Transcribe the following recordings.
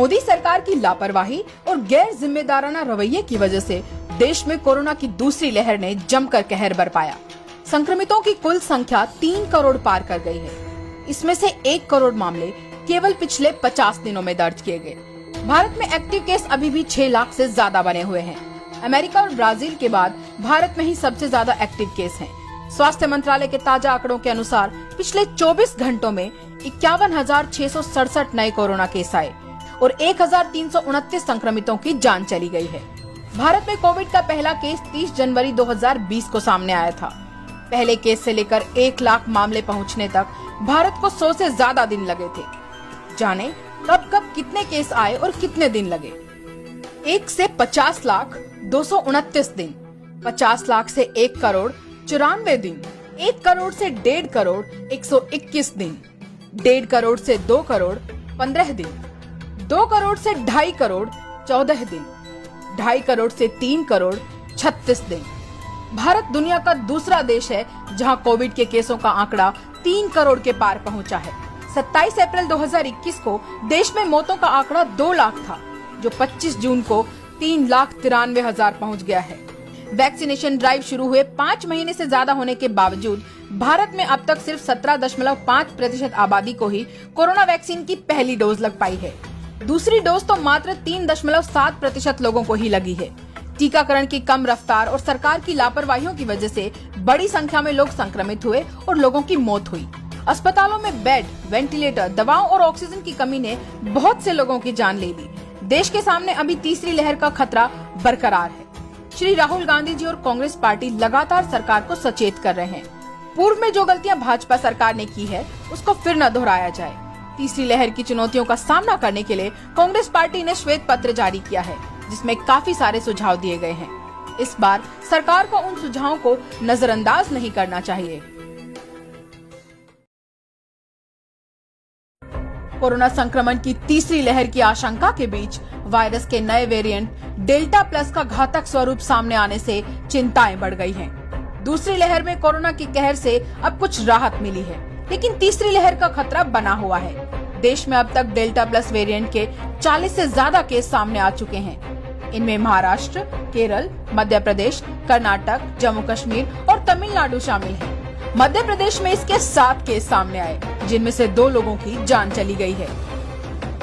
मोदी सरकार की लापरवाही और गैर जिम्मेदाराना रवैये की वजह से देश में कोरोना की दूसरी लहर ने जमकर कहर बरपाया। संक्रमितों की कुल संख्या 3 करोड़ पार कर गई है। इसमें से 1 करोड़ मामले केवल पिछले 50 दिनों में दर्ज किए गए। भारत में एक्टिव केस अभी भी 6 लाख से ज्यादा बने हुए हैं। अमेरिका और ब्राजील के बाद भारत में ही सबसे ज्यादा एक्टिव केस हैं। स्वास्थ्य मंत्रालय के ताजा आंकड़ों के अनुसार पिछले 24 घंटों में 51,667 नए कोरोना केस आए और 1,329 संक्रमितों की जान चली गई है। भारत में कोविड का पहला केस 30 जनवरी 2020 को सामने आया था। पहले केस से लेकर 1 लाख मामले पहुंचने तक भारत को 100 से ज्यादा दिन लगे थे। जाने कब कब कितने केस आए और कितने दिन लगे। 1 से 50 लाख 229 दिन, 50 लाख से 1 करोड़ 94 दिन, 1 करोड़ से 1.5 करोड़ 121 दिन, 1.5 करोड़ से 2 करोड़ 15 दिन, 2 करोड़ से 2.5 करोड़ 14 दिन, 2.5 करोड़ से 3 करोड़ 36 दिन। भारत दुनिया का दूसरा देश है जहां कोविड के केसों का आंकड़ा 3 करोड़ के पार पहुंचा है। 27 अप्रैल 2021 को देश में मौतों का आंकड़ा 2 लाख था, जो 25 जून को 3,93,000 पहुंच गया है। वैक्सीनेशन ड्राइव शुरू हुए 5 महीने से ज्यादा होने के बावजूद भारत में अब तक सिर्फ 17.5% आबादी को ही कोरोना वैक्सीन की पहली डोज लग पाई है। दूसरी डोज तो मात्र 3.7% लोगों को ही लगी है। टीकाकरण की कम रफ्तार और सरकार की लापरवाहियों की वजह से बड़ी संख्या में लोग संक्रमित हुए और लोगों की मौत हुई। अस्पतालों में बेड, वेंटिलेटर, दवाओं और ऑक्सीजन की कमी ने बहुत से लोगों की जान ले ली। देश के सामने अभी तीसरी लहर का खतरा बरकरार है। श्री राहुल गांधी जी और कांग्रेस पार्टी लगातार सरकार को सचेत कर रहे हैं। पूर्व में जो गलतियां भाजपा सरकार ने की है, उसको फिर न दोहराया जाए। तीसरी लहर की चुनौतियों का सामना करने के लिए कांग्रेस पार्टी ने श्वेत पत्र जारी किया है, जिसमें काफी सारे सुझाव दिए गए हैं। इस बार सरकार को उन सुझावों को नजरअंदाज नहीं करना चाहिए। कोरोना संक्रमण की तीसरी लहर की आशंका के बीच वायरस के नए वेरिएंट डेल्टा प्लस का घातक स्वरूप सामने आने से चिंताएं बढ़ गई हैं। दूसरी लहर में कोरोना की कहर से अब कुछ राहत मिली है, लेकिन तीसरी लहर का खतरा बना हुआ है। देश में अब तक डेल्टा प्लस वेरिएंट के 40 से ज्यादा केस सामने आ चुके हैं। इनमें महाराष्ट्र, केरल, मध्य प्रदेश, कर्नाटक, जम्मू कश्मीर और तमिलनाडु शामिल है। मध्य प्रदेश में इसके 7 केस सामने आए, जिनमें से 2 लोगों की जान चली गई है।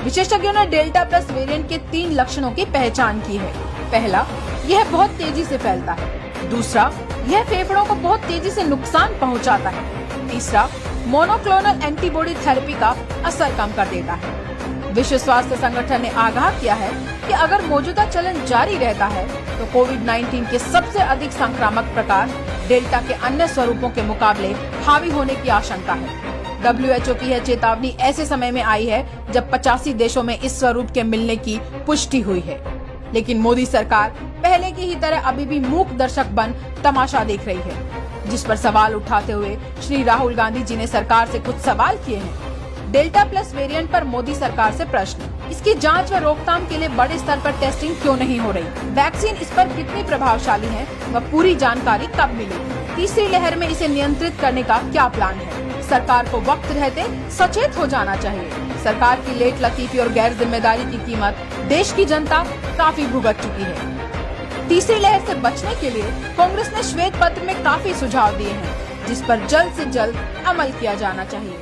विशेषज्ञों ने डेल्टा प्लस वेरिएंट के 3 लक्षणों की पहचान की है। पहला, यह बहुत तेजी से फैलता है। दूसरा, यह फेफड़ों को बहुत तेजी से नुकसान पहुंचाता है। तीसरा, मोनोक्लोनल एंटीबॉडी थेरेपी का असर कम कर देता है। विश्व स्वास्थ्य संगठन ने आगाह किया है कि अगर मौजूदा चलन जारी रहता है तो कोविड-19 के सबसे अधिक संक्रामक प्रकार डेल्टा के अन्य स्वरूपों के मुकाबले हावी होने की आशंका है। WHO की यह चेतावनी ऐसे समय में आई है जब 85 देशों में इस स्वरूप के मिलने की पुष्टि हुई है। लेकिन मोदी सरकार पहले की ही तरह अभी भी मूक दर्शक बन तमाशा देख रही है, जिस पर सवाल उठाते हुए श्री राहुल गांधी जी ने सरकार से कुछ सवाल किए हैं। डेल्टा प्लस वेरिएंट पर मोदी सरकार से प्रश्न, इसकी जांच व रोकथाम के लिए बड़े स्तर पर टेस्टिंग क्यों नहीं हो रही? वैक्सीन इस पर कितनी प्रभावशाली है व पूरी जानकारी कब मिलेगी? तीसरी लहर में इसे नियंत्रित करने का क्या प्लान है? सरकार को वक्त रहते सचेत हो जाना चाहिए। सरकार की लेट लतीफी और गैर जिम्मेदारी की कीमत देश की जनता काफी भुगत चुकी है। तीसरी लहर से बचने के लिए कांग्रेस ने श्वेत पत्र में काफी सुझाव दिए हैं, जिस पर जल्द से जल्द अमल किया जाना चाहिए।